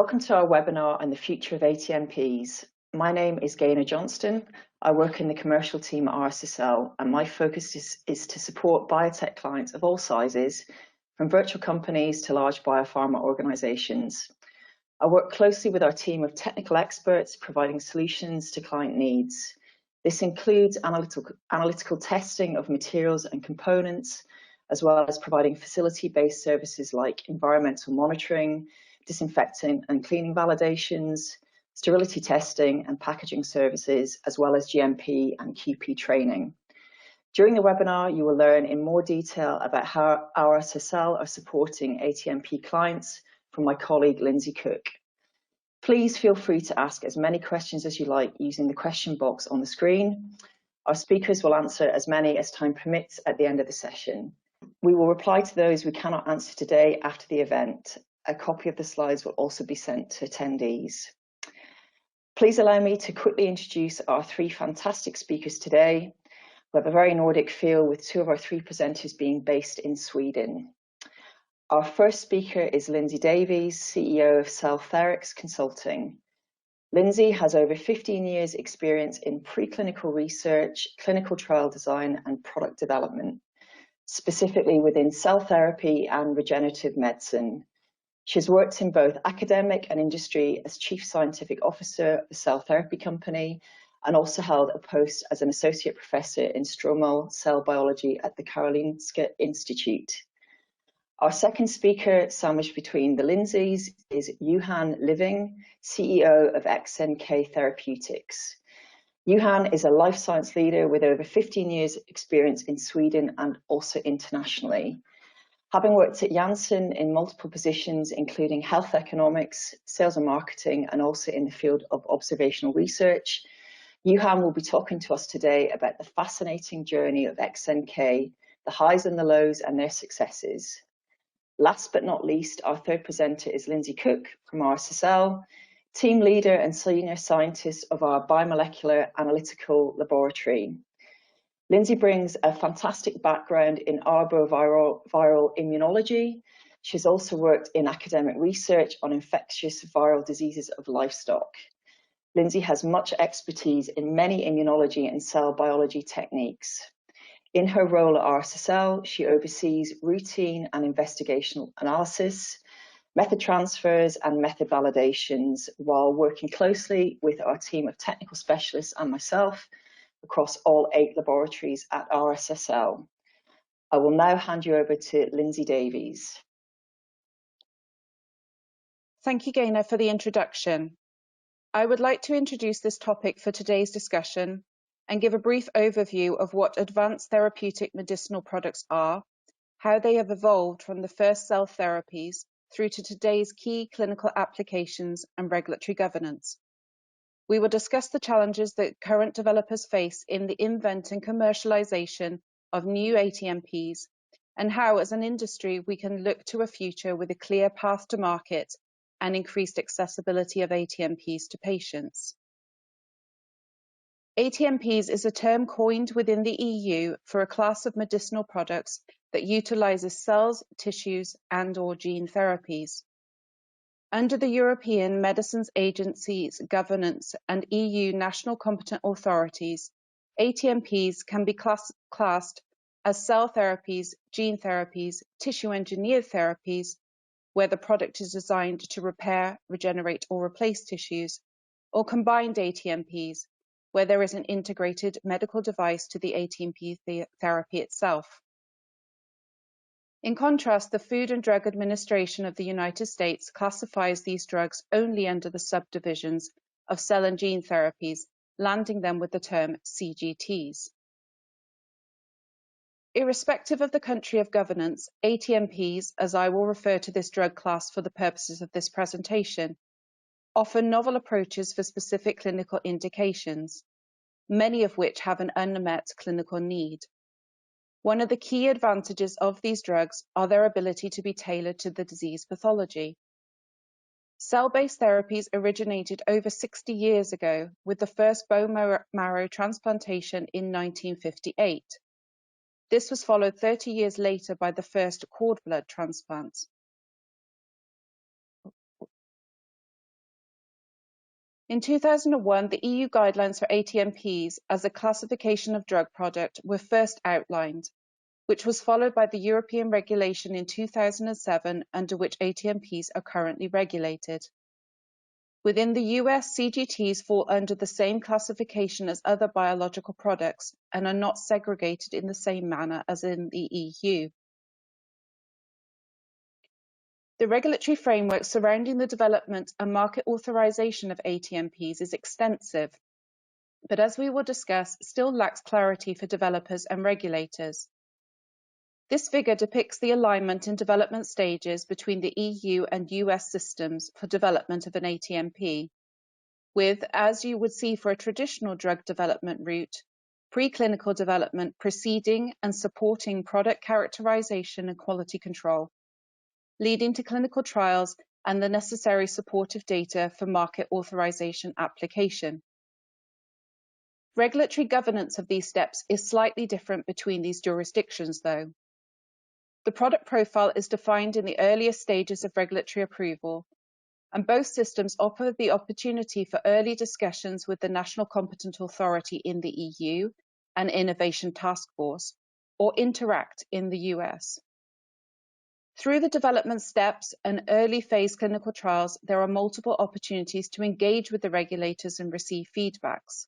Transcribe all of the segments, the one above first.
Welcome to our webinar on the future of ATMPs. My name is Gaynor Johnston. I work in the commercial team at RSSL, and my focus is to support biotech clients of all sizes, from virtual companies to large biopharma organizations. I work closely with our team of technical experts providing solutions to client needs. This includes analytical testing of materials and components, as well as providing facility-based services like environmental monitoring, disinfecting and cleaning validations, sterility testing and packaging services, as well as GMP and QP training. During the webinar, you will learn in more detail about how RSSL are supporting ATMP clients from my colleague Lindsay Cook. Please feel free to ask as many questions as you like using the question box on the screen. Our speakers will answer as many as time permits at the end of the session. We will reply to those we cannot answer today after the event. A copy of the slides will also be sent to attendees. Please allow me to quickly introduce our three fantastic speakers today. We have a very Nordic feel with two of our three presenters being based in Sweden. Our first speaker is Lindsay Davies, CEO of Celltherix Consulting. Lindsay has over 15 years experience in preclinical research, clinical trial design and product development, specifically within cell therapy and regenerative medicine. She has worked in both academic and industry as Chief Scientific Officer of a cell therapy company, and also held a post as an Associate Professor in Stromal Cell Biology at the Karolinska Institute. Our second speaker, sandwiched between the Lindsays, is Johan Living, CEO of XNK Therapeutics. Johan is a life science leader with over 15 years experience in Sweden and also internationally. Having worked at Janssen in multiple positions, including health economics, sales and marketing, and also in the field of observational research, Johan will be talking to us today about the fascinating journey of XNK, the highs and the lows and their successes. Last but not least, our third presenter is Lindsay Cook from RSSL, team leader and senior scientist of our biomolecular analytical laboratory. Lindsay brings a fantastic background in arboviral immunology. She's also worked in academic research on infectious viral diseases of livestock. Lindsay has much expertise in many immunology and cell biology techniques. In her role at RSSL, she oversees routine and investigational analysis, method transfers and method validations, while working closely with our team of technical specialists and myself across all 8 laboratories at RSSL. I will now hand you over to Lindsay Davies. Thank you, Gaynor, for the introduction. I would like to introduce this topic for today's discussion and give a brief overview of what advanced therapeutic medicinal products are, how they have evolved from the first cell therapies through to today's key clinical applications and regulatory governance. We will discuss the challenges that current developers face in the invent and commercialization of new ATMPs, and how, as an industry, we can look to a future with a clear path to market and increased accessibility of ATMPs to patients. ATMPs is a term coined within the EU for a class of medicinal products that utilizes cells, tissues, and/or gene therapies. Under the European Medicines Agency's governance and EU national competent authorities, ATMPs can be classed as cell therapies, gene therapies, tissue-engineered therapies, where the product is designed to repair, regenerate, or replace tissues, or combined ATMPs, where there is an integrated medical device to the ATMP therapy itself. In contrast, the Food and Drug Administration of the United States classifies these drugs only under the subdivisions of cell and gene therapies, landing them with the term CGTs. Irrespective of the country of governance, ATMPs, as I will refer to this drug class for the purposes of this presentation, offer novel approaches for specific clinical indications, many of which have an unmet clinical need. One of the key advantages of these drugs are their ability to be tailored to the disease pathology. Cell-based therapies originated over 60 years ago, with the first bone marrow transplantation in 1958. This was followed 30 years later by the first cord blood transplant. In 2001, the EU guidelines for ATMPs as a classification of drug product were first outlined, which was followed by the European regulation in 2007, under which ATMPs are currently regulated. Within the US, CGTs fall under the same classification as other biological products and are not segregated in the same manner as in the EU. The regulatory framework surrounding the development and market authorization of ATMPs is extensive, but as we will discuss, still lacks clarity for developers and regulators. This figure depicts the alignment in development stages between the EU and US systems for development of an ATMP, with, as you would see for a traditional drug development route, preclinical development preceding and supporting product characterization and quality control, leading to clinical trials and the necessary supportive data for market authorization application. Regulatory governance of these steps is slightly different between these jurisdictions, though. The product profile is defined in the earliest stages of regulatory approval, and both systems offer the opportunity for early discussions with the National Competent Authority in the EU and Innovation Task Force, or Interact in the US. Through the development steps and early phase clinical trials, there are multiple opportunities to engage with the regulators and receive feedbacks.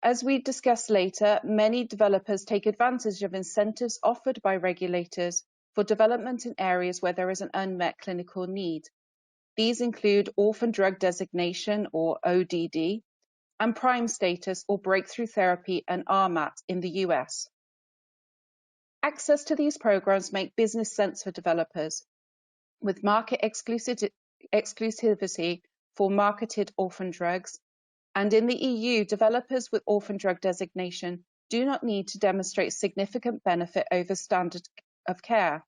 As we discuss later, many developers take advantage of incentives offered by regulators for development in areas where there is an unmet clinical need. These include orphan drug designation, or ODD, and prime status or breakthrough therapy and RMAT in the US. Access to these programs make business sense for developers, with market exclusivity for marketed orphan drugs, and in the EU, developers with orphan drug designation do not need to demonstrate significant benefit over standard of care.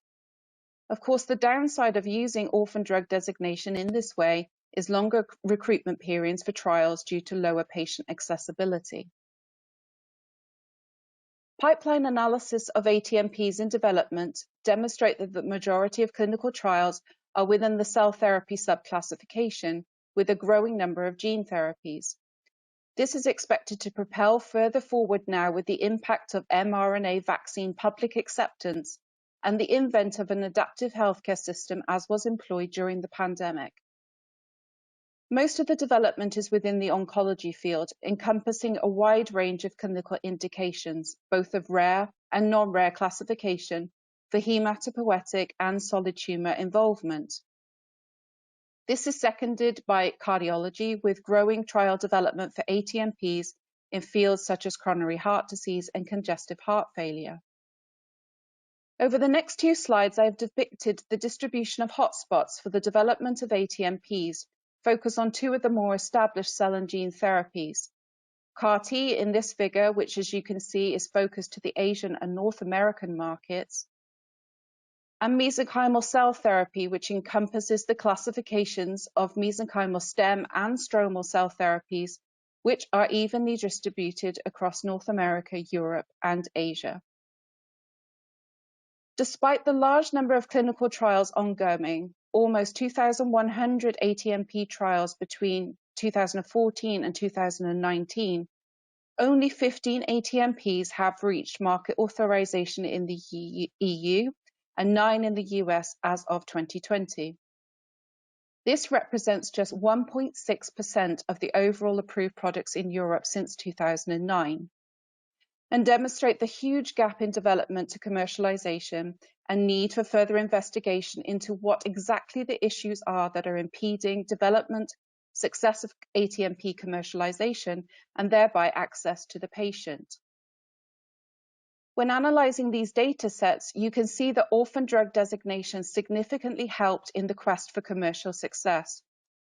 Of course, the downside of using orphan drug designation in this way is longer recruitment periods for trials due to lower patient accessibility. Pipeline analysis of ATMPs in development demonstrate that the majority of clinical trials are within the cell therapy subclassification, with a growing number of gene therapies. This is expected to propel further forward now with the impact of mRNA vaccine public acceptance and the invent of an adaptive healthcare system as was employed during the pandemic. Most of the development is within the oncology field, encompassing a wide range of clinical indications, both of rare and non-rare classification, for hematopoietic and solid tumor involvement. This is seconded by cardiology, with growing trial development for ATMPs in fields such as coronary heart disease and congestive heart failure. Over the next two slides, I have depicted the distribution of hotspots for the development of ATMPs, focus on two of the more established cell and gene therapies. CAR-T in this figure, which as you can see is focused to the Asian and North American markets, and mesenchymal cell therapy, which encompasses the classifications of mesenchymal stem and stromal cell therapies, which are evenly distributed across North America, Europe, and Asia. Despite the large number of clinical trials ongoing, almost 2,100 ATMP trials between 2014 and 2019, only 15 ATMPs have reached market authorization in the EU and 9 in the US as of 2020. This represents just 1.6% of the overall approved products in Europe since 2009, and demonstrate the huge gap in development to commercialization and need for further investigation into what exactly the issues are that are impeding development, success of ATMP commercialization, and thereby access to the patient. When analyzing these data sets, you can see that orphan drug designation significantly helped in the quest for commercial success,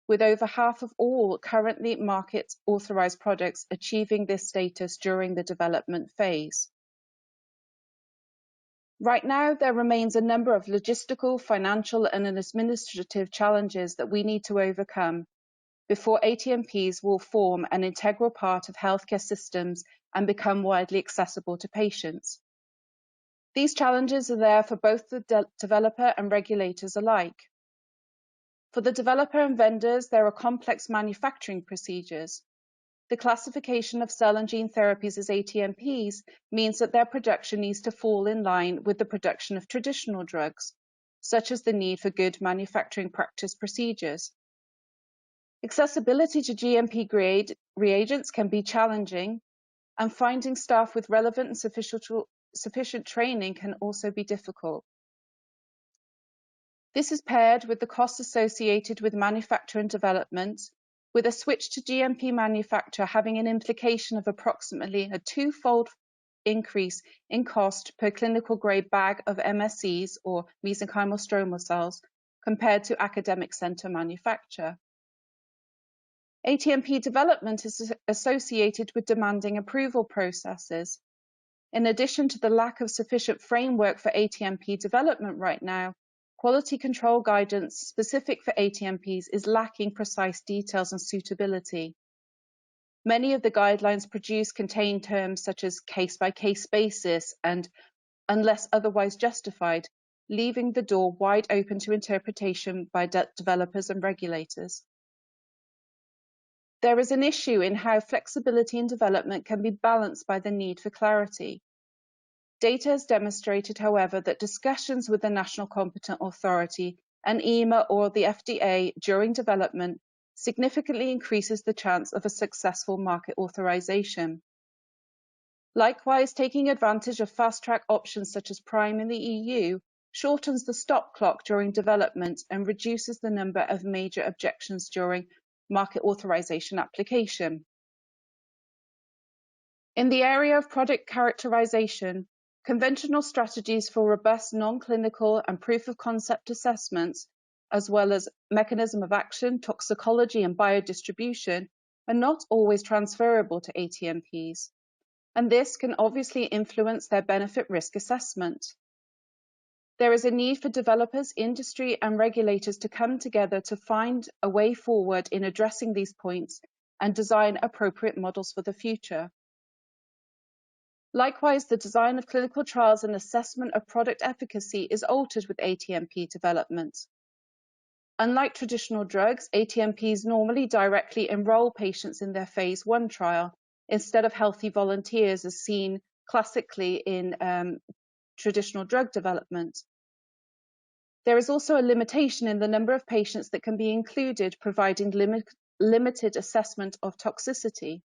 with over half of all currently market authorized products achieving this status during the development phase. Right now, there remains a number of logistical, financial, and administrative challenges that we need to overcome before ATMPs will form an integral part of healthcare systems and become widely accessible to patients. These challenges are there for both the developer and regulators alike. For the developer and vendors, there are complex manufacturing procedures. The classification of cell and gene therapies as ATMPs means that their production needs to fall in line with the production of traditional drugs, such as the need for good manufacturing practice procedures. Accessibility to GMP-grade reagents can be challenging, and finding staff with relevant and sufficient training can also be difficult. This is paired with the costs associated with manufacture and development, with a switch to GMP manufacture having an implication of approximately a twofold increase in cost per clinical grade bag of MSCs, or mesenchymal stromal cells, compared to academic center manufacture. ATMP development is associated with demanding approval processes. In addition to the lack of sufficient framework for ATMP development right now, quality control guidance specific for ATMPs is lacking precise details and suitability. Many of the guidelines produced contain terms such as case-by-case basis and unless otherwise justified, leaving the door wide open to interpretation by developers and regulators. There is an issue in how flexibility in development can be balanced by the need for clarity. Data has demonstrated, however, that discussions with the national competent authority and EMA or the FDA during development significantly increases the chance of a successful market authorization. Likewise, taking advantage of fast-track options such as PRIME in the EU shortens the stop clock during development and reduces the number of major objections during market authorization application. In the area of product characterization, conventional strategies for robust non-clinical and proof of concept assessments, as well as mechanism of action, toxicology, and biodistribution, are not always transferable to ATMPs, and this can obviously influence their benefit-risk assessment. There is a need for developers, industry, and regulators to come together to find a way forward in addressing these points and design appropriate models for the future. Likewise, the design of clinical trials and assessment of product efficacy is altered with ATMP development. Unlike traditional drugs, ATMPs normally directly enroll patients in their phase 1 trial instead of healthy volunteers as seen classically in traditional drug development. There is also a limitation in the number of patients that can be included, providing limited assessment of toxicity.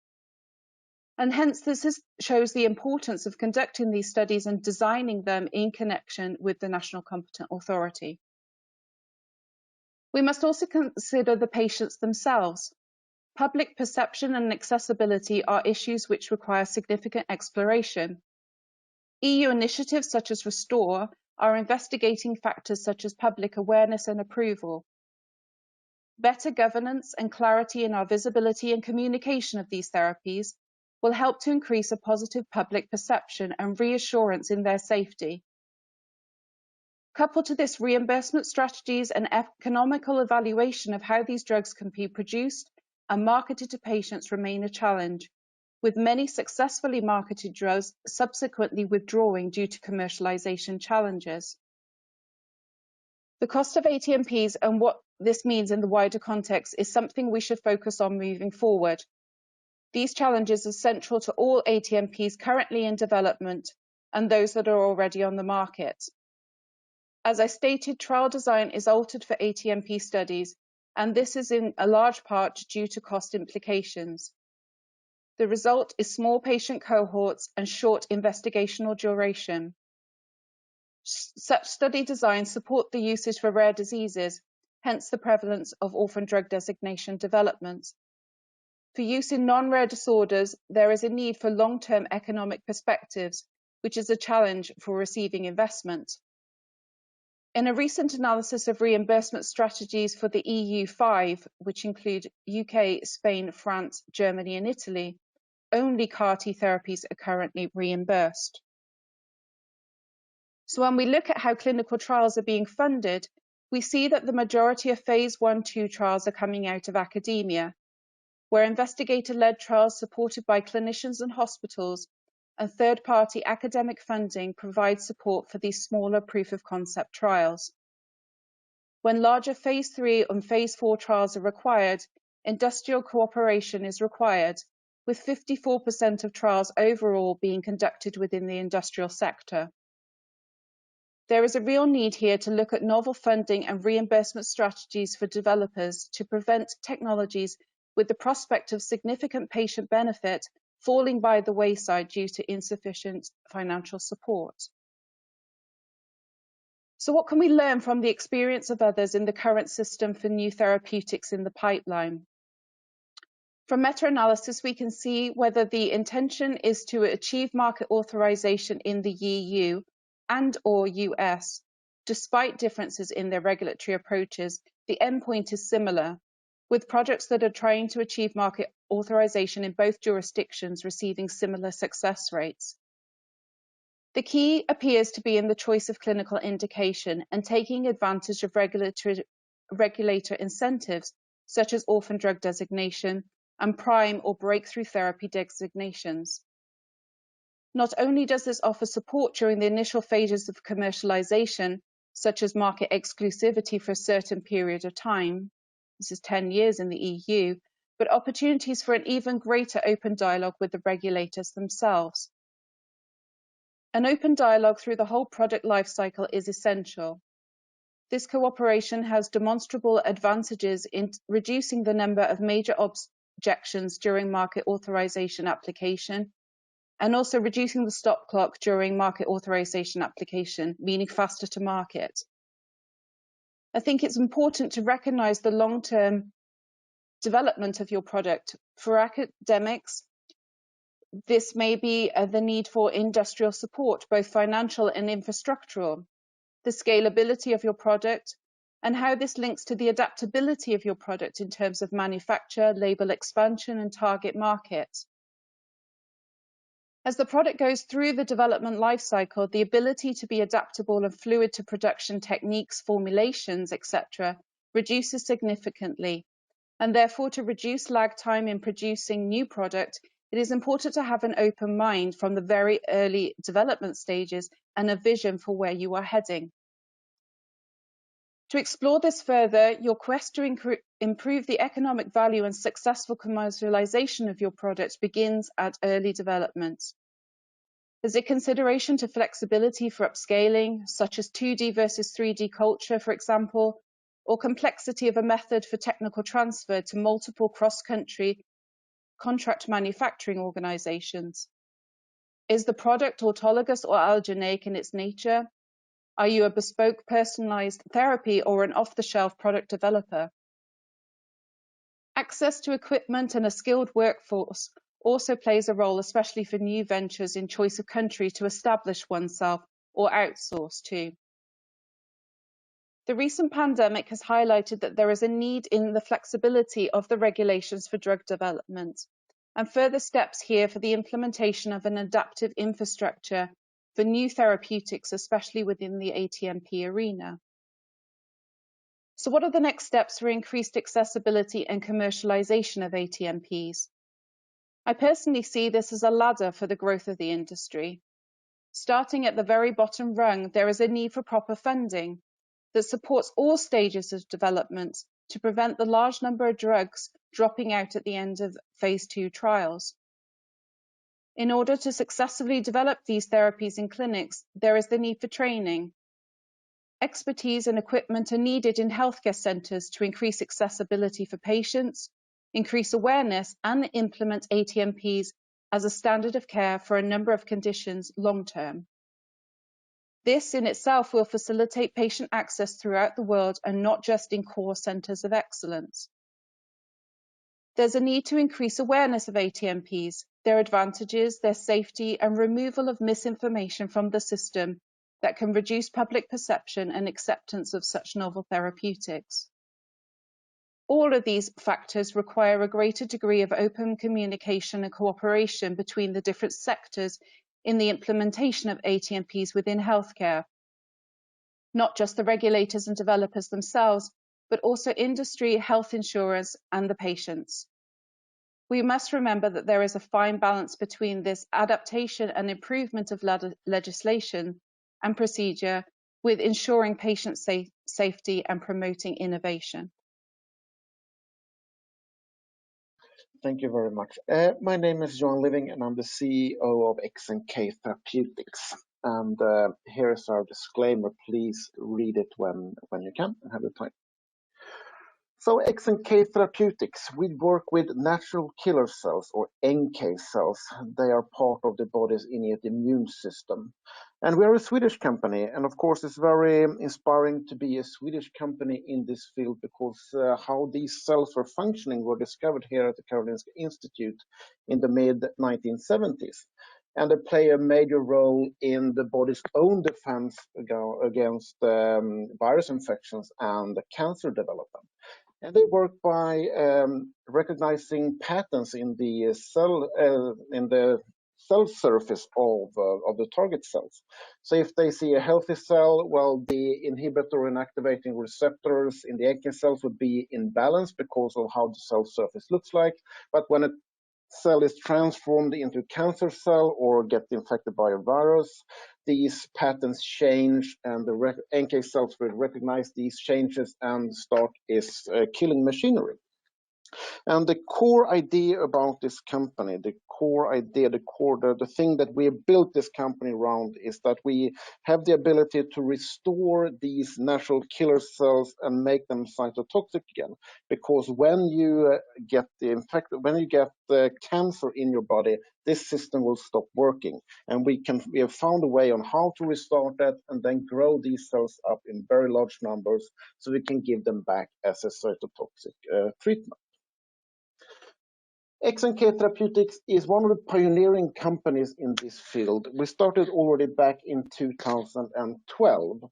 And hence, this shows the importance of conducting these studies and designing them in connection with the national competent authority. We must also consider the patients themselves. Public perception and accessibility are issues which require significant exploration. EU initiatives such as Restore are investigating factors such as public awareness and approval. Better governance and clarity in our visibility and communication of these therapies will help to increase a positive public perception and reassurance in their safety. Coupled to this, reimbursement strategies and economical evaluation of how these drugs can be produced and marketed to patients remain a challenge, with many successfully marketed drugs subsequently withdrawing due to commercialization challenges. The cost of ATMPs and what this means in the wider context is something we should focus on moving forward. These challenges are central to all ATMPs currently in development and those that are already on the market. As I stated, trial design is altered for ATMP studies, and this is in a large part due to cost implications. The result is small patient cohorts and short investigational duration. Such study designs support the usage for rare diseases, hence the prevalence of orphan drug designation development. For use in non-rare disorders, there is a need for long-term economic perspectives, which is a challenge for receiving investment. In a recent analysis of reimbursement strategies for the EU5, which include UK, Spain, France, Germany, and Italy, only CAR-T therapies are currently reimbursed. So when we look at how clinical trials are being funded, we see that the majority of phase 1-2 trials are coming out of academia, where investigator-led trials supported by clinicians and hospitals and third-party academic funding provide support for these smaller proof-of-concept trials. When larger phase 3 and phase 4 trials are required, industrial cooperation is required, with 54% of trials overall being conducted within the industrial sector. There is a real need here to look at novel funding and reimbursement strategies for developers to prevent technologies with the prospect of significant patient benefit falling by the wayside due to insufficient financial support. So what can we learn from the experience of others in the current system for new therapeutics in the pipeline? From meta-analysis, we can see whether the intention is to achieve market authorization in the EU and/or US. Despite differences in their regulatory approaches, the endpoint is similar, with projects that are trying to achieve market authorization in both jurisdictions receiving similar success rates. The key appears to be in the choice of clinical indication and taking advantage of regulator incentives, such as orphan drug designation and prime or breakthrough therapy designations. Not only does this offer support during the initial phases of commercialization, such as market exclusivity for a certain period of time, this is 10 years in the EU, but opportunities for an even greater open dialogue with the regulators themselves. An open dialogue through the whole product lifecycle is essential. This cooperation has demonstrable advantages in reducing the number of major objections during market authorization application, and also reducing the stop clock during market authorization application, meaning faster to market. I think it's important to recognize the long-term development of your product. For academics, this may be the need for industrial support, both financial and infrastructural, the scalability of your product, and how this links to the adaptability of your product in terms of manufacture, label expansion, and target market. As the product goes through the development lifecycle, the ability to be adaptable and fluid to production techniques, formulations, etc., reduces significantly. And therefore, to reduce lag time in producing new product, it is important to have an open mind from the very early development stages and a vision for where you are heading. To explore this further, your quest to improve the economic value and successful commercialization of your product begins at early development. There's a consideration to flexibility for upscaling, such as 2D versus 3D culture, for example, or complexity of a method for technical transfer to multiple cross-country contract manufacturing organizations. Is the product autologous or allogeneic in its nature? Are you a bespoke personalized therapy or an off-the-shelf product developer? Access to equipment and a skilled workforce also plays a role, especially for new ventures in choice of country to establish oneself or outsource to. The recent pandemic has highlighted that there is a need in the flexibility of the regulations for drug development, and further steps here for the implementation of an adaptive infrastructure for new therapeutics, especially within the ATMP arena. So what are the next steps for increased accessibility and commercialization of ATMPs? I personally see this as a ladder for the growth of the industry. Starting at the very bottom rung, there is a need for proper funding that supports all stages of development to prevent the large number of drugs dropping out at the end of phase 2 trials. In order to successfully develop these therapies in clinics, there is the need for training. Expertise and equipment are needed in healthcare centres to increase accessibility for patients, increase awareness, and implement ATMPs as a standard of care for a number of conditions long-term. This in itself will facilitate patient access throughout the world and not just in core centres of excellence. There's a need to increase awareness of ATMPs, their advantages, their safety, and removal of misinformation from the system that can reduce public perception and acceptance of such novel therapeutics. All of these factors require a greater degree of open communication and cooperation between the different sectors in the implementation of ATMPs within healthcare. Not just the regulators and developers themselves, but also industry, health insurance, and the patients. We must remember that there is a fine balance between this adaptation and improvement of legislation and procedure with ensuring patient safety and promoting innovation. Thank you very much. My name is Johan Living, and I'm the CEO of XNK Therapeutics. And here is our disclaimer. Please read it when you can and have the time. So XNK Therapeutics, we work with natural killer cells, or NK cells. They are part of the body's innate immune system. And we are a Swedish company, and of course it's very inspiring to be a Swedish company in this field, because how these cells were functioning were discovered here at the Karolinska Institute in the mid-1970s. And they play a major role in the body's own defense against virus infections and cancer development. And they work by recognizing patterns in the cell surface of the target cells. So if they see a healthy cell, well, the inhibitor and activating receptors in the NK cells would be in balance because of how the cell surface looks like. But when a cell is transformed into a cancer cell or gets infected by a virus, these patterns change, and the NK cells will recognize these changes and start its killing machinery. And the core idea about this company, the thing that we have built this company around, is that we have the ability to restore these natural killer cells and make them cytotoxic again. Because when you get the cancer in your body, this system will stop working. And we have found a way on how to restart that and then grow these cells up in very large numbers so we can give them back as a cytotoxic treatment. XNK Therapeutics is one of the pioneering companies in this field. We started already back in 2012.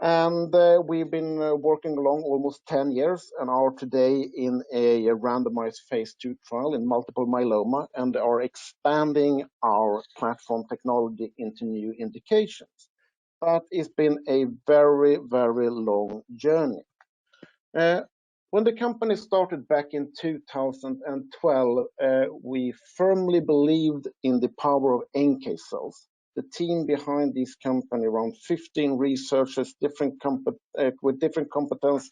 And we've been working along almost 10 years and are today in a randomized phase 2 trial in multiple myeloma and are expanding our platform technology into new indications. But it's been a very, very long journey. When the company started back in 2012, we firmly believed in the power of NK cells. The team behind this company, around 15 researchers with different competence,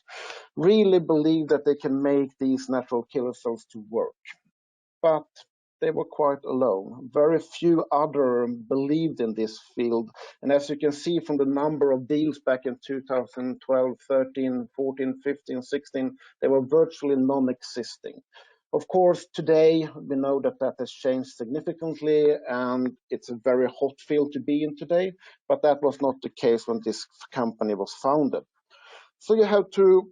really believed that they can make these natural killer cells to work. But they were quite alone. Very few others believed in this field. And as you can see from the number of deals back in 2012, 13, 14, 15, 16, they were virtually non-existing. Of course, today we know that that has changed significantly, and it's a very hot field to be in today, but that was not the case when this company was founded. So you have to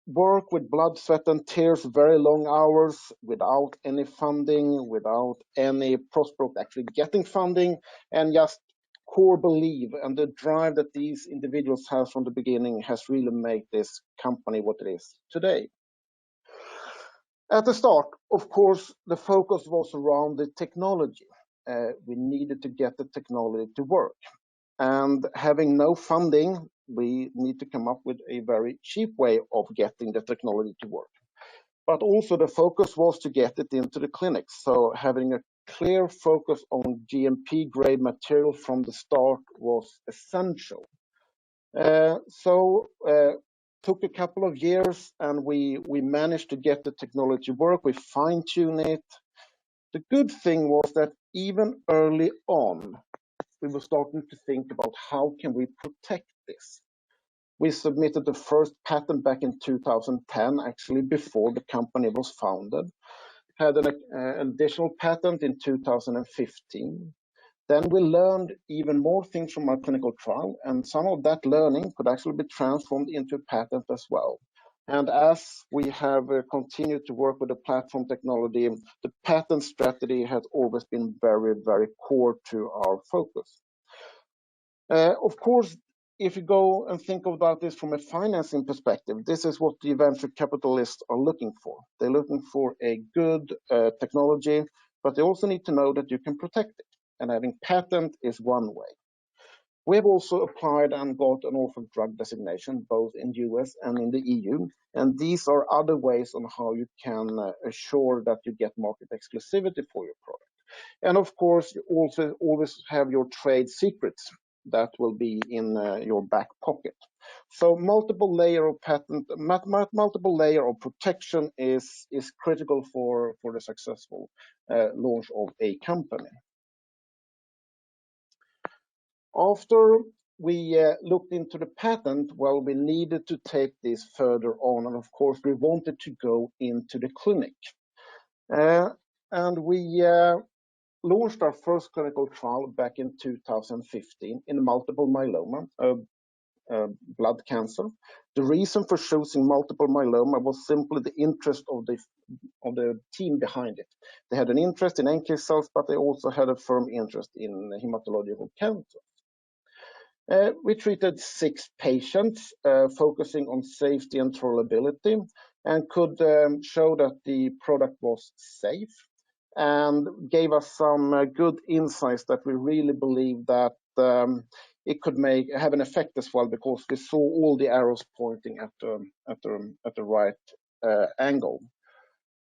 work with blood, sweat, and tears, very long hours, without any funding, without any prospect actually getting funding, and just core belief and the drive that these individuals have from the beginning has really made this company what it is today. At the start, of course, the focus was around the technology. We needed to get the technology to work. And having no funding, we need to come up with a very cheap way of getting the technology to work. But also the focus was to get it into the clinics. So having a clear focus on GMP grade material from the start was essential. Took a couple of years, and we managed to get the technology to work. We fine-tuned it. The good thing was that even early on, we were starting to think about how can we protect this. We submitted the first patent back in 2010, actually before the company was founded. Had an additional patent in 2015. Then we learned even more things from our clinical trial, and some of that learning could actually be transformed into a patent as well. And as we have continued to work with the platform technology, the patent strategy has always been very, very core to our focus. Of course, if you go and think about this from a financing perspective, this is what the venture capitalists are looking for. They're looking for a good technology, but they also need to know that you can protect it. And having patent is one way. We have also applied and got an orphan drug designation, both in the US and in the EU. And these are other ways on how you can assure that you get market exclusivity for your product. And of course, you also always have your trade secrets. that will be in your back pocket. So multiple layer of multiple layer of protection is critical for the successful launch of a company. After we looked into the patent, well, we needed to take this further on, and of course we wanted to go into the clinic. And we launched our first clinical trial back in 2015 in multiple myeloma, blood cancer. The reason for choosing multiple myeloma was simply the interest of the team behind it. They had an interest in NK cells, but they also had a firm interest in hematological cancer. We treated 6 patients, focusing on safety and tolerability, and could show that the product was safe, and gave us some good insights that we really believe that it could have an effect as well, because we saw all the arrows pointing at the right angle.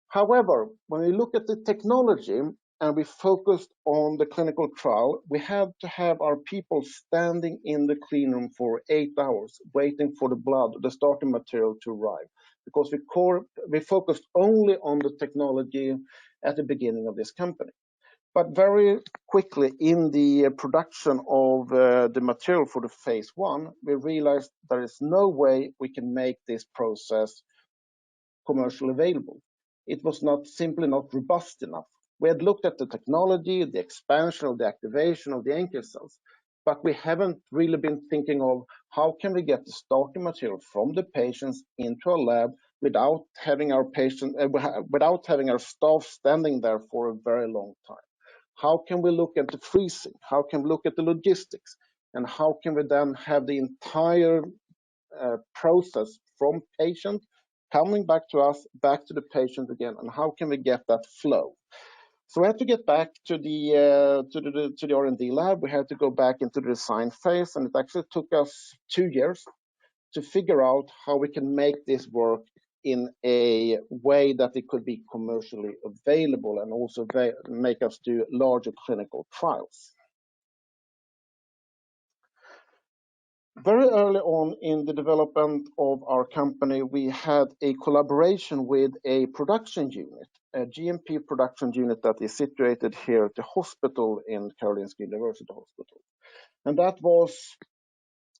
However, when we look at the technology and we focused on the clinical trial, we had to have our people standing in the clean room for 8 hours, waiting for the starting material to arrive, because we focused only on the technology at the beginning of this company. But very quickly in the production of the material for the phase 1, we realized there is no way we can make this process commercially available. It was simply not robust enough. We had looked at the technology, the expansion of the activation of the NK cells, but we haven't really been thinking of how can we get the starting material from the patients into a lab without having our staff standing there for a very long time. How can we look at the freezing? How can we look at the logistics? And how can we then have the entire process from patient coming back to us, back to the patient again, and how can we get that flow? So we had to get back to the R&D lab. We had to go back into the design phase, and it actually took us 2 years to figure out how we can make this work in a way that it could be commercially available and also make us do larger clinical trials. Very early on in the development of our company, we had a collaboration with a production unit, a GMP production unit that is situated here at the hospital in Karolinska University Hospital. And that was,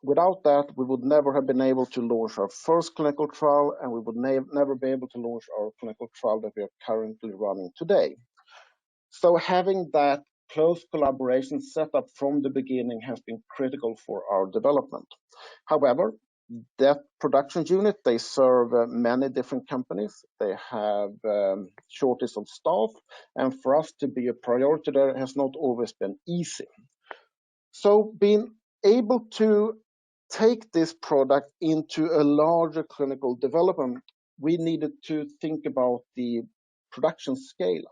without that, we would never have been able to launch our first clinical trial, and we would never be able to launch our clinical trial that we are currently running today. So having that close collaboration set up from the beginning has been critical for our development. However, that production unit, they serve many different companies. They have shortage of staff, and for us to be a priority there has not always been easy. So being able to take this product into a larger clinical development, we needed to think about the production scale.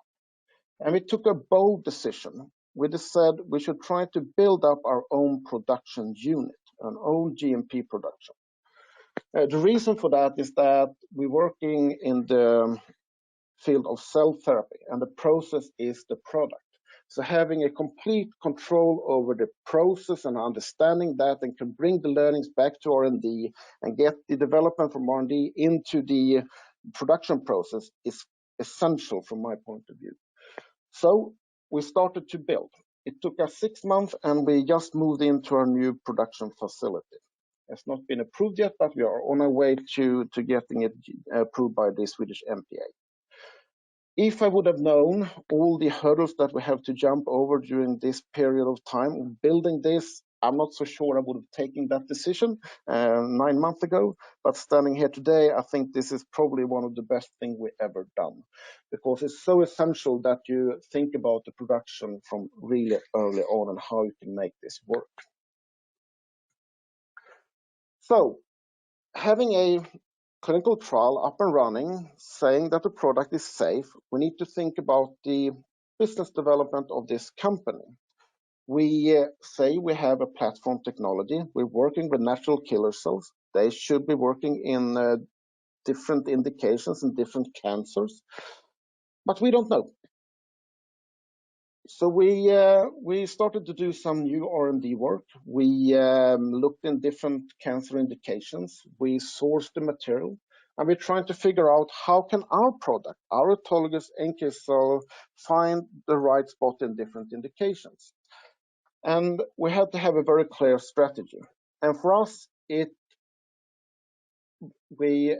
And we took a bold decision. We said we should try to build up our own production unit, an own GMP production. The reason for that is that we're working in the field of cell therapy, and the process is the product. So having a complete control over the process and understanding that, and can bring the learnings back to R&D and get the development from R&D into the production process is essential from my point of view. So we started to build. It took us 6 months, and we just moved into our new production facility. It's not been approved yet, but we are on our way to getting it approved by the Swedish MPA. If I would have known all the hurdles that we have to jump over during this period of time building this, I'm not so sure I would have taken that decision 9 months ago. But standing here today, I think this is probably one of the best things we've ever done, because it's so essential that you think about the production from really early on and how you can make this work. So having a clinical trial up and running, saying that the product is safe, we need to think about the business development of this company. We say we have a platform technology. We're working with natural killer cells. They should be working in different indications and different cancers, but we don't know. So we started to do some new R&D work. We looked in different cancer indications. We sourced the material, and we're trying to figure out how can our product, our autologous NK cell, find the right spot in different indications. And we had to have a very clear strategy. And for us, we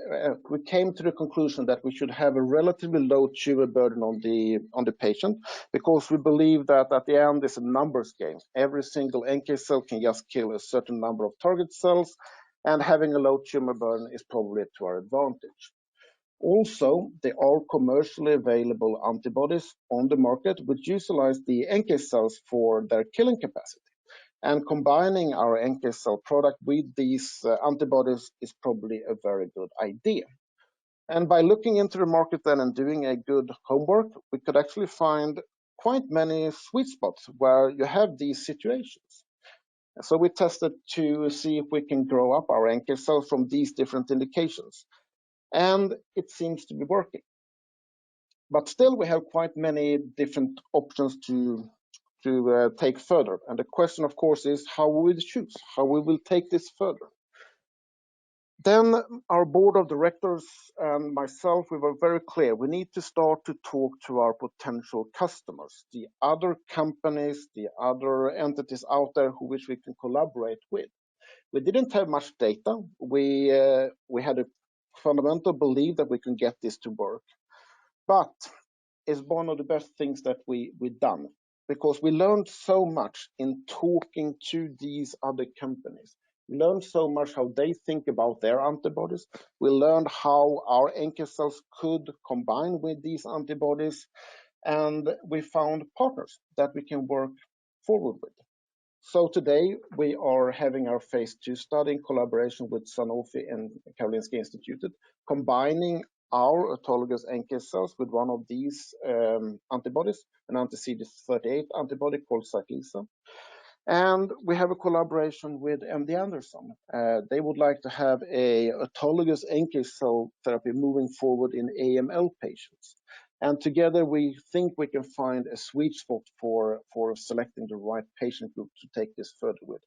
came to the conclusion that we should have a relatively low tumor burden on the patient, because we believe that at the end it's a numbers game. Every single NK cell can just kill a certain number of target cells, and having a low tumor burden is probably to our advantage. Also, there are commercially available antibodies on the market which utilize the NK cells for their killing capacity. And combining our NK cell product with these antibodies is probably a very good idea. And by looking into the market then and doing a good homework, we could actually find quite many sweet spots where you have these situations. So we tested to see if we can grow up our NK cells from these different indications. And it seems to be working. But still, we have quite many different options to take further. And the question, of course, is how we will choose, how we will take this further. Then our board of directors and myself, we were very clear. We need to start to talk to our potential customers, the other companies, the other entities out there which we can collaborate with. We didn't have much data. We had a fundamental belief that we can get this to work. But it's one of the best things that we've done, because we learned so much in talking to these other companies. We learned so much how they think about their antibodies. We learned how our NK cells could combine with these antibodies, and we found partners that we can work forward with. So today we are having our phase 2 study in collaboration with Sanofi and Karolinska Institutet, combining our autologous NK cells with one of these antibodies, an anti-CD38 antibody called Cyclisa. And we have a collaboration with MD Anderson. They would like to have a autologous NK cell therapy moving forward in AML patients. And together we think we can find a sweet spot for selecting the right patient group to take this further with.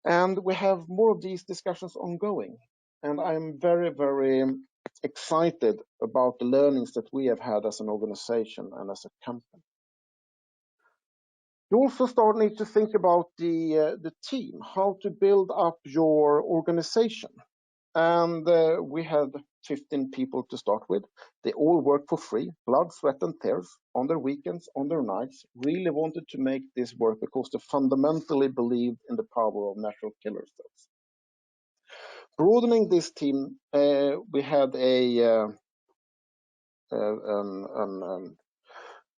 And we have more of these discussions ongoing. And I'm very, very excited about the learnings that we have had as an organization and as a company. You also need to think about the team, how to build up your organization. And we had 15 people to start with. They all work for free, blood, sweat, and tears, on their weekends, on their nights, really wanted to make this work because they fundamentally believed in the power of natural killer cells. Broadening this team, we had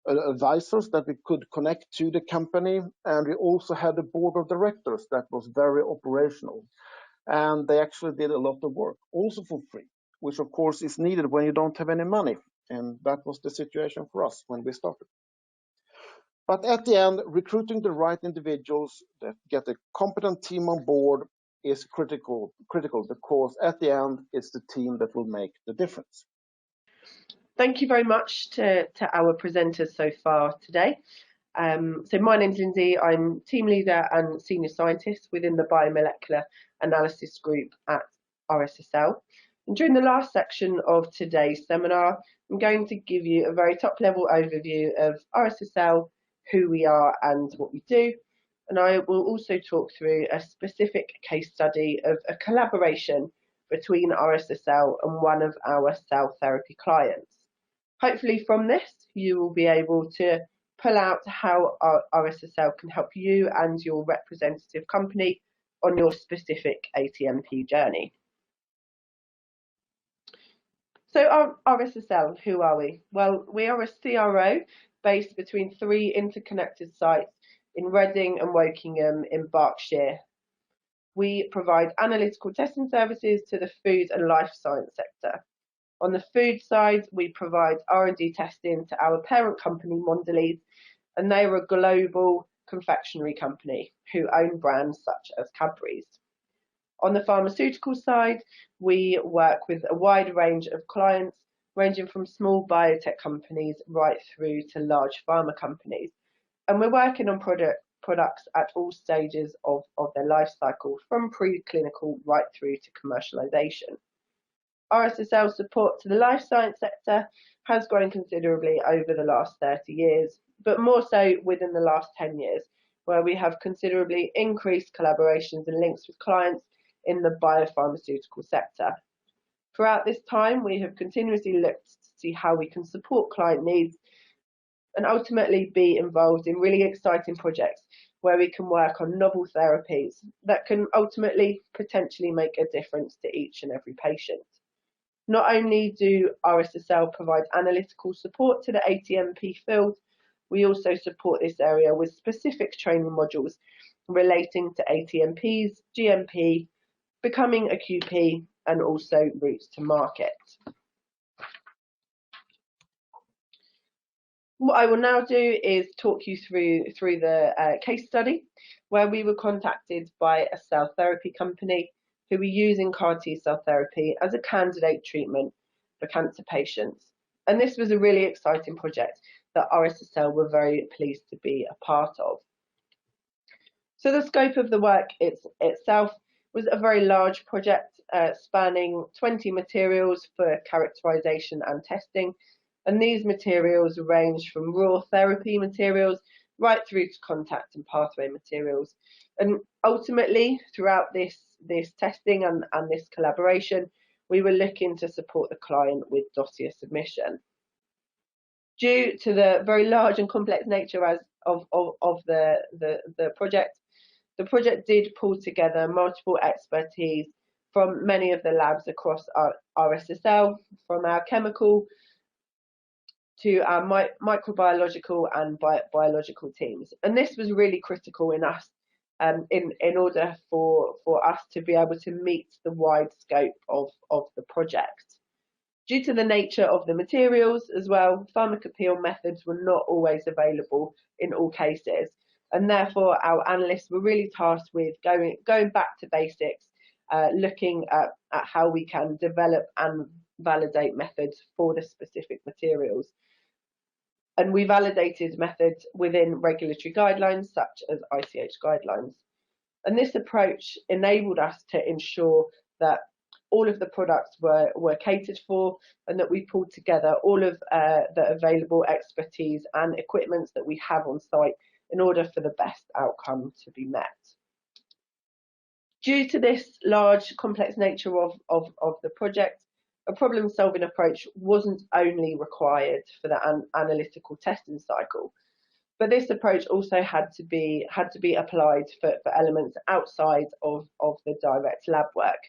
advisors that we could connect to the company, and we also had a board of directors that was very operational. And they actually did a lot of work, also for free, which of course is needed when you don't have any money. And that was the situation for us when we started. But at the end, recruiting the right individuals that get a competent team on board is critical, because at the end, it's the team that will make the difference. Thank you very much to our presenters so far today. So my name's Lindsay. I'm team leader and senior scientist within the biomolecular analysis group at RSSL. And during the last section of today's seminar, I'm going to give you a very top level overview of RSSL, who we are and what we do. And I will also talk through a specific case study of a collaboration between RSSL and one of our cell therapy clients. Hopefully from this, you will be able to pull out how RSSL can help you and your representative company on your specific ATMP journey. So RSSL, who are we? Well, we are a CRO based between 3 interconnected sites in Reading and Wokingham in Berkshire. We provide analytical testing services to the food and life science sector. On the food side, we provide R&D testing to our parent company, Mondelez, and they are a global confectionery company who own brands such as Cadbury's. On the pharmaceutical side, we work with a wide range of clients, ranging from small biotech companies right through to large pharma companies. And we're working on products at all stages of their life cycle, from preclinical right through to commercialization. RSSL support to the life science sector has grown considerably over the last 30 years, but more so within the last 10 years, where we have considerably increased collaborations and links with clients in the biopharmaceutical sector. Throughout this time, we have continuously looked to see how we can support client needs and ultimately be involved in really exciting projects where we can work on novel therapies that can ultimately potentially make a difference to each and every patient. Not only do RSSL provide analytical support to the ATMP field, we also support this area with specific training modules relating to ATMPs, GMP, becoming a QP, and also routes to market. What I will now do is talk you through the case study where we were contacted by a cell therapy company who were using CAR T-cell therapy as a candidate treatment for cancer patients. And this was a really exciting project that RSSL were very pleased to be a part of. So the scope of the work itself was a very large project spanning 20 materials for characterization and testing. And these materials range from raw therapy materials right through to contact and pathway materials. And ultimately, throughout this testing and this collaboration, we were looking to support the client with dossier submission. Due to the very large and complex nature of the project did pull together multiple expertise from many of the labs across our RSSL, from our chemical to our microbiological and biological teams. And this was really critical in us, in order for us to be able to meet the wide scope of the project. Due to the nature of the materials as well, pharmacopoeial methods were not always available in all cases. And therefore our analysts were really tasked with going back to basics, looking at how we can develop and validate methods for the specific materials. And we validated methods within regulatory guidelines such as ICH guidelines. And this approach enabled us to ensure that all of the products were catered for, and that we pulled together all of the available expertise and equipments that we have on site in order for the best outcome to be met. Due to this large, complex nature of the project, a problem-solving approach wasn't only required for the analytical testing cycle, but this approach also had to be applied for elements outside of the direct lab work.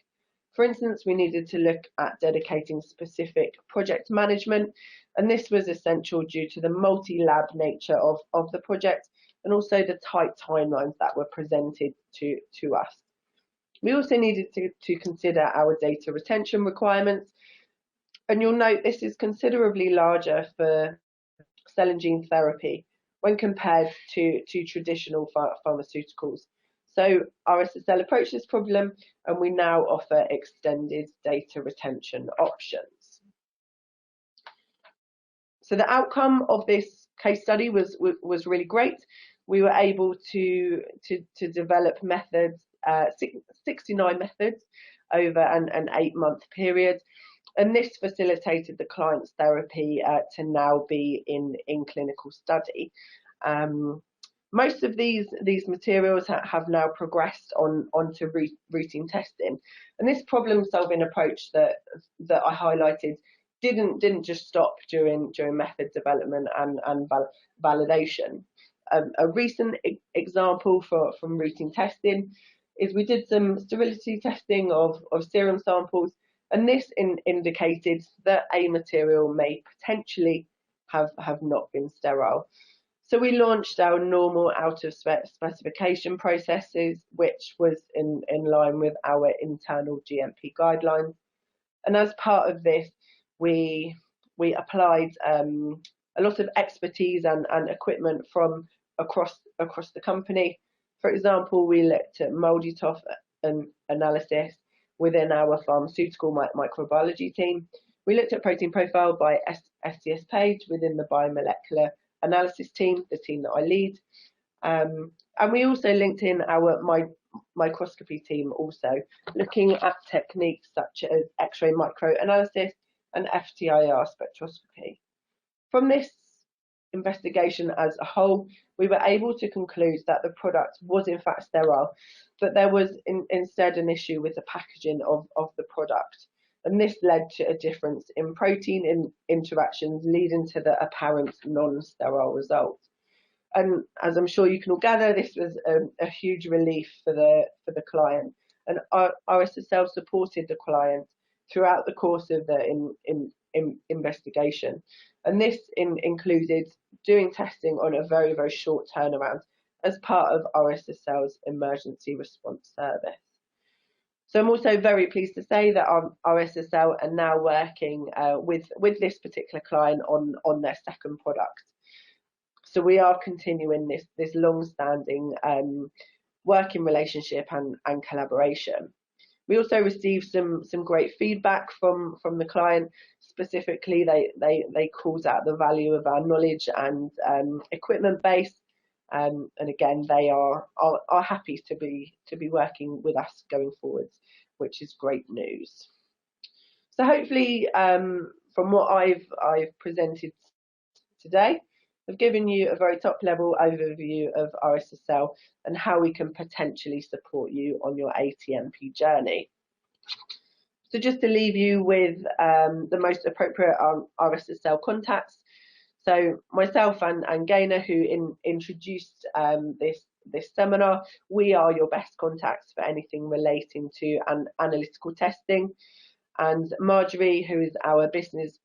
For instance, we needed to look at dedicating specific project management, and this was essential due to the multi-lab nature of the project and also the tight timelines that were presented to us. We also needed to consider our data retention requirements, and you'll note this is considerably larger for cell and gene therapy when compared to traditional pharmaceuticals. So RSSL approached this problem, and we now offer extended data retention options. So the outcome of this case study was really great. We were able to develop methods, 69 methods over an 8-month period, and this facilitated the client's therapy to now be in clinical study. Most of these materials have now progressed onto routine testing, and this problem-solving approach that I highlighted didn't just stop during method development and validation. A recent example from routine testing is we did some sterility testing of serum samples, and this indicated that a material may potentially have not been sterile. So we launched our normal out of specification processes, which was in line with our internal GMP guidelines. And as part of this, we applied a lot of expertise and equipment from across the company. For example, we looked at MALDI-TOF analysis within our pharmaceutical microbiology team. We looked at protein profile by STS page within the biomolecular analysis team, the team that I lead. And we also linked in our microscopy team, also looking at techniques such as X-ray microanalysis and FTIR spectroscopy. From this investigation as a whole, we were able to conclude that the product was in fact sterile, but there was instead an issue with the packaging of the product. And this led to a difference in protein interactions, leading to the apparent non-sterile result. And as I'm sure you can all gather, this was a huge relief for the client. And RSSL supported the client throughout the course of the investigation. And this included doing testing on a very, very short turnaround as part of RSSL's emergency response service. So I'm also very pleased to say that RSSL are now working with this particular client on their second product. So we are continuing this long-standing working relationship and collaboration. We also received some great feedback from the client. Specifically, they called out the value of our knowledge and equipment base, and again they are happy to be working with us going forwards, which is great news. So hopefully, from what I've presented today, I've given you a very top level overview of RSSL and how we can potentially support you on your ATMP journey. So just to leave you with the most appropriate RSSL contacts. So myself and Gaynor, who introduced this seminar, we are your best contacts for anything relating to analytical testing. And Marjorie, who is our business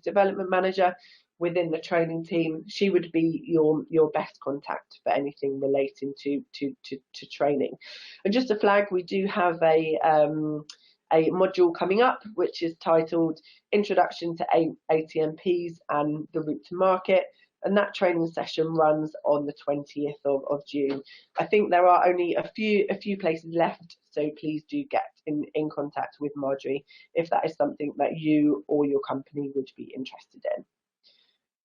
development manager within the training team, she would be your best contact for anything relating to training. And just a flag, we do have a module coming up which is titled Introduction to ATMPs and the Route to Market, and that training session runs on the 20th of June. I think there are only a few places left, so please do get in contact with Marjorie if that is something that you or your company would be interested in.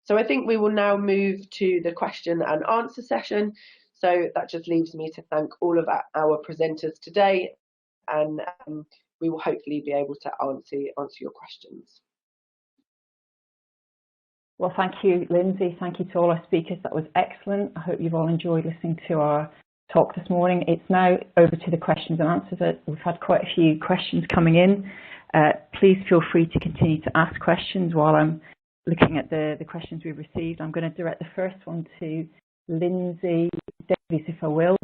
So I think we will now move to the question and answer session. So that just leaves me to thank all of our presenters today, and we will hopefully be able to answer your questions. Well, thank you, Lindsay. Thank you to all our speakers. That was excellent. I hope you've all enjoyed listening to our talk this morning. It's now over to the questions and answers. We've had quite a few questions coming in. Please feel free to continue to ask questions while I'm looking at the questions we've received. I'm going to direct the first one to Lindsay Davies, if I will.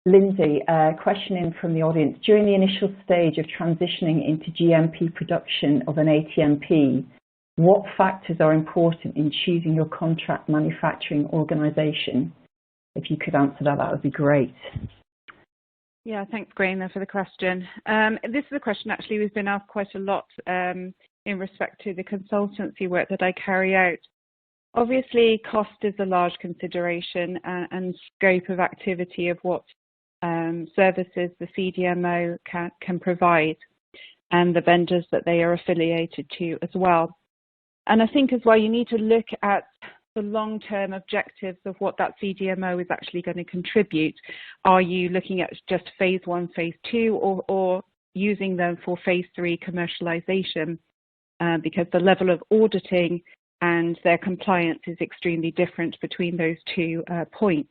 Lindsay, a question in from the audience. During the initial stage of transitioning into GMP production of an ATMP, what factors are important in choosing your contract manufacturing organisation? If you could answer that, that would be great. Yeah, thanks, Grainer, for the question. This is a question actually we've been asked quite a lot in respect to the consultancy work that I carry out. Obviously, cost is a large consideration, and scope of activity of what services the CDMO can provide, and the vendors that they are affiliated to as well. And I think as well, you need to look at the long-term objectives of what that CDMO is actually going to contribute. Are you looking at just phase 1, phase 2, or using them for phase 3 commercialization? Because the level of auditing and their compliance is extremely different between those two points.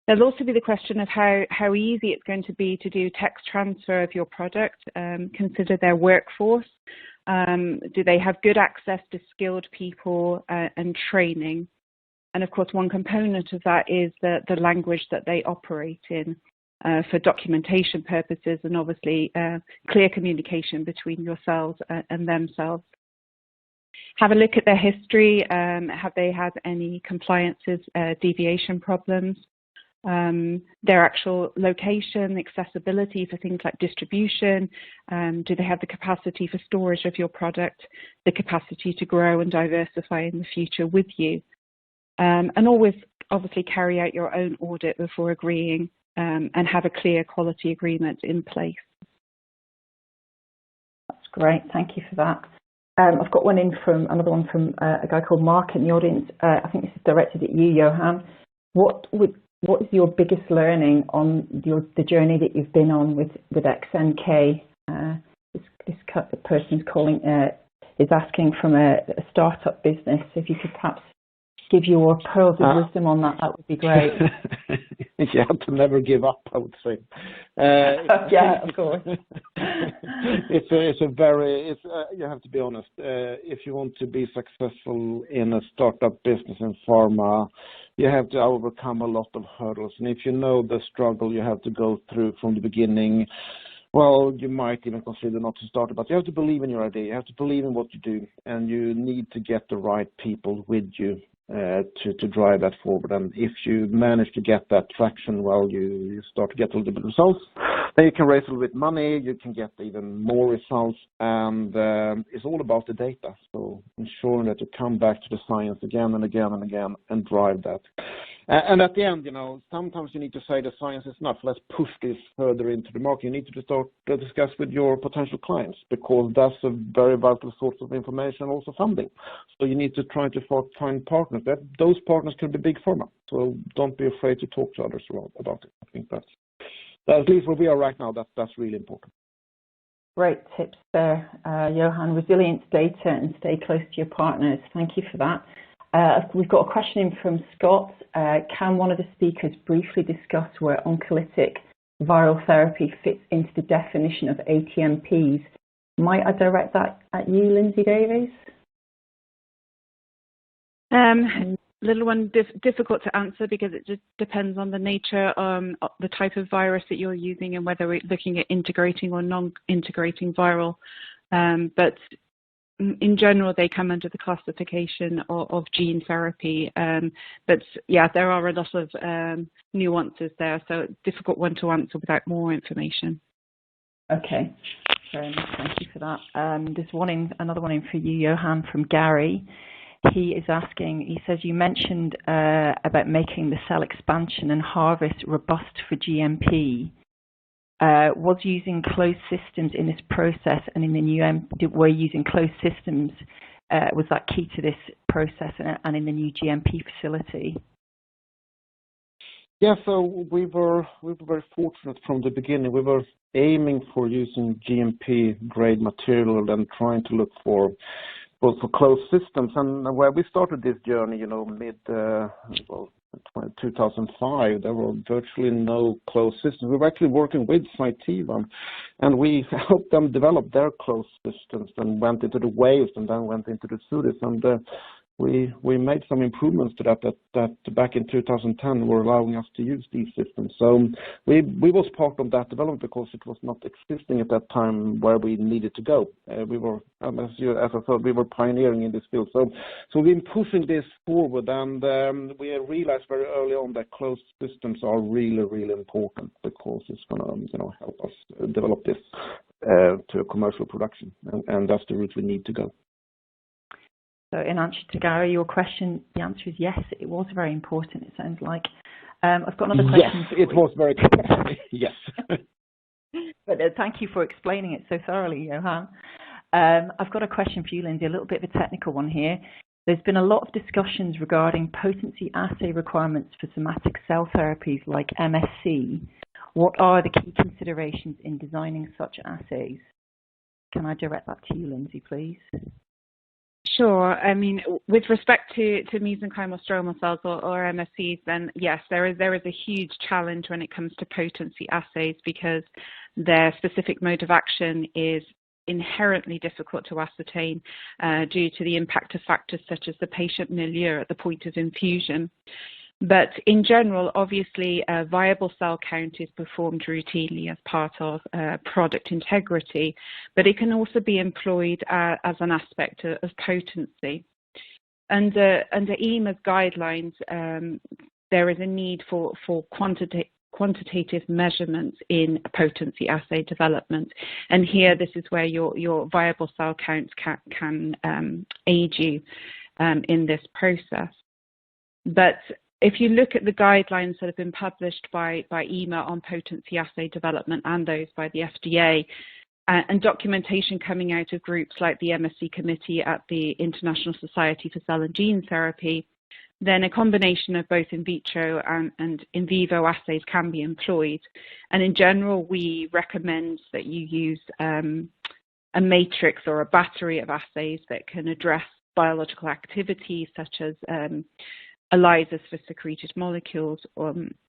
There'll also be the question of how easy it's going to be to do tech transfer of your product. Consider their workforce. Do they have good access to skilled people and training? And of course, one component of that is the language that they operate in for documentation purposes, and obviously clear communication between yourselves and themselves. Have a look at their history. Have they had any compliances, deviation problems? Their actual location, accessibility for things like distribution. Do they have the capacity for storage of your product, the capacity to grow and diversify in the future with you? And always obviously carry out your own audit before agreeing, and have a clear quality agreement in place. That's great, thank you for that. I've got another one from a guy called Mark in the audience. I think this is directed at you, Johan. What is your biggest learning on the journey that you've been on with XNK? This person's is asking from a startup business. If you could perhaps give your pearls of wisdom on that, that would be great. You have to never give up, I would say. Yeah, of course. You have to be honest. If you want to be successful in a startup business in pharma, you have to overcome a lot of hurdles. And if you know the struggle you have to go through from the beginning, well, you might even consider not to start it, but you have to believe in your idea. You have to believe in what you do, and you need to get the right people with you to drive that forward. And if you manage to get that traction, well, you start to get a little bit of results. Then you can raise a little bit of money, you can get even more results, and it's all about the data. So ensuring that you come back to the science again and again and again and drive that. And at the end, sometimes you need to say the science is enough. Let's push this further into the market. You need to start to discuss with your potential clients, because that's a very vital source of information, also funding. So you need to try to find partners. Those partners could be big pharma. So don't be afraid to talk to others about it. I think that's at least where we are right now. That's really important. Great tips there, Johan. Resilience data and stay close to your partners. Thank you for that. We've got a question in from Scott. Can one of the speakers briefly discuss where oncolytic viral therapy fits into the definition of ATMPs? Might I direct that at you, Lindsay Davies? Little one, difficult to answer, because it just depends on the nature, the type of virus that you're using, and whether we're looking at integrating or non-integrating viral. But in general, they come under the classification of gene therapy. But yeah, there are a lot of nuances there, so it's a difficult one to answer without more information. Okay, thank you for that. There's another one in for you, Johan, from Gary. He is asking, he says, you mentioned about making the cell expansion and harvest robust for GMP. Was using closed systems in this process, and in the new we're using closed systems, was that key to this process and in the new GMP facility? Yeah, so we were very fortunate from the beginning. We were aiming for using GMP grade material and trying to look for closed systems. And where we started this journey, mid 2005, there were virtually no closed systems. We were actually working with Cytiva, and we helped them develop their closed systems, and went into the waves and then went into the Sudis. And we made some improvements to that back in 2010 were allowing us to use these systems. So we was part of that development, because it was not existing at that time where we needed to go. We were, as I thought, we were pioneering in this field. So we've been pushing this forward, and we realized very early on that closed systems are really, really important, because it's going to help us develop this to a commercial production, and that's the route we need to go. So in answer to Gary, your question, the answer is yes, it was very important, it sounds like. I've got another question. Yes, it was very important. Yes. But thank you for explaining it so thoroughly, Johan. I've got a question for you, Lindsay, a little bit of a technical one here. There's been a lot of discussions regarding potency assay requirements for somatic cell therapies like MSC. What are the key considerations in designing such assays? Can I direct that to you, Lindsay, please? Sure. I mean, with respect to mesenchymal stromal cells or MSCs, then yes, there is a huge challenge when it comes to potency assays, because their specific mode of action is inherently difficult to ascertain due to the impact of factors such as the patient milieu at the point of infusion. But in general, obviously, a viable cell count is performed routinely as part of product integrity, but it can also be employed as an aspect of potency. Under EMA's guidelines, there is a need for quantitative measurements in potency assay development. And here, this is where your viable cell counts can aid you in this process. But if you look at the guidelines that have been published by EMA on potency assay development, and those by the FDA, and documentation coming out of groups like the MSc committee at the International Society for Cell and Gene Therapy, then a combination of both in vitro and in vivo assays can be employed. And in general, we recommend that you use a matrix or a battery of assays that can address biological activity, such as ELISAs for secreted molecules,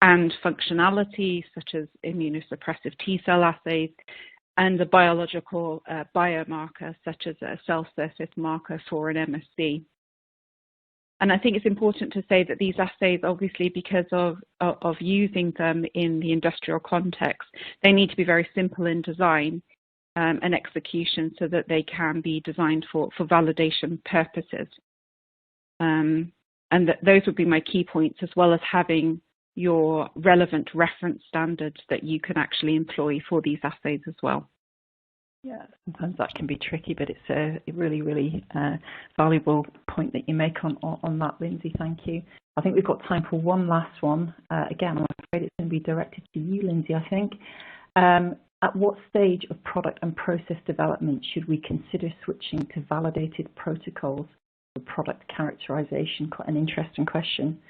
and functionality, such as immunosuppressive T-cell assays, and a biological biomarker, such as a cell surface marker for an MSc. And I think it's important to say that these assays, obviously, because of using them in the industrial context, they need to be very simple in design and execution so that they can be designed for validation purposes. And those would be my key points, as well as having your relevant reference standards that you can actually employ for these assays as well. Yeah, sometimes that can be tricky, but it's a really, really valuable point that you make on that, Lindsay. Thank you. I think we've got time for one last one. Again, I'm afraid it's going to be directed to you, Lindsay, I think. At what stage of product and process development should we consider switching to validated protocols for product characterization? Quite an interesting question.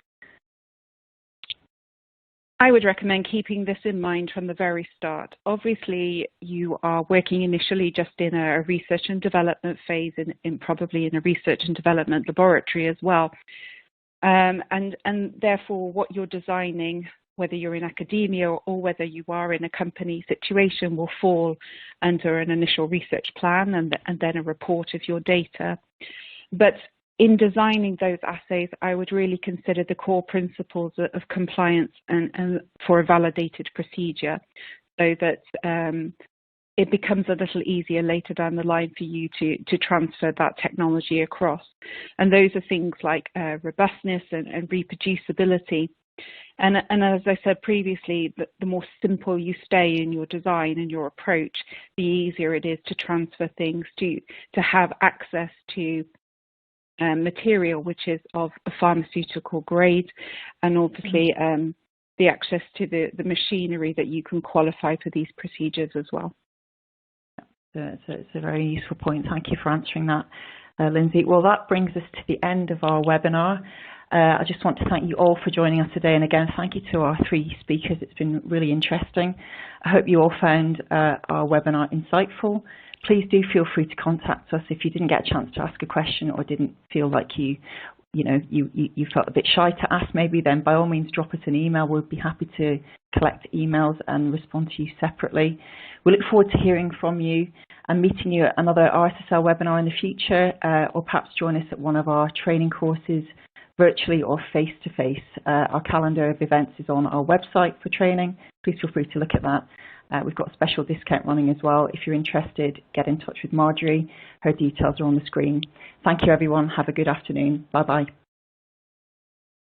I would recommend keeping this in mind from the very start. Obviously, you are working initially just in a research and development phase, probably in a research and development laboratory as well. And therefore, what you're designing, whether you're in academia or whether you are in a company situation, will fall under an initial research plan and then a report of your data. But in designing those assays, I would really consider the core principles of compliance and for a validated procedure, so that it becomes a little easier later down the line for you to transfer that technology across. And those are things like robustness and reproducibility. And as I said previously, the more simple you stay in your design and your approach, the easier it is to transfer things, to have access to material which is of a pharmaceutical grade, and obviously the access to the machinery that you can qualify for these procedures as well. It's a very useful point. Thank you for answering that, Lindsay. Well, that brings us to the end of our webinar. I just want to thank you all for joining us today, and again, thank you to our three speakers. It's been really interesting. I hope you all found our webinar insightful. Please do feel free to contact us if you didn't get a chance to ask a question or didn't feel like you felt a bit shy to ask maybe, then by all means drop us an email. We'll be happy to collect emails and respond to you separately. We look forward to hearing from you and meeting you at another RSSL webinar in the future, or perhaps join us at one of our training courses virtually or face-to-face. Our calendar of events is on our website for training. Please feel free to look at that. We've got a special discount running as well. If you're interested, get in touch with Marjorie. Her details are on the screen. Thank you, everyone. Have a good afternoon. Bye-bye.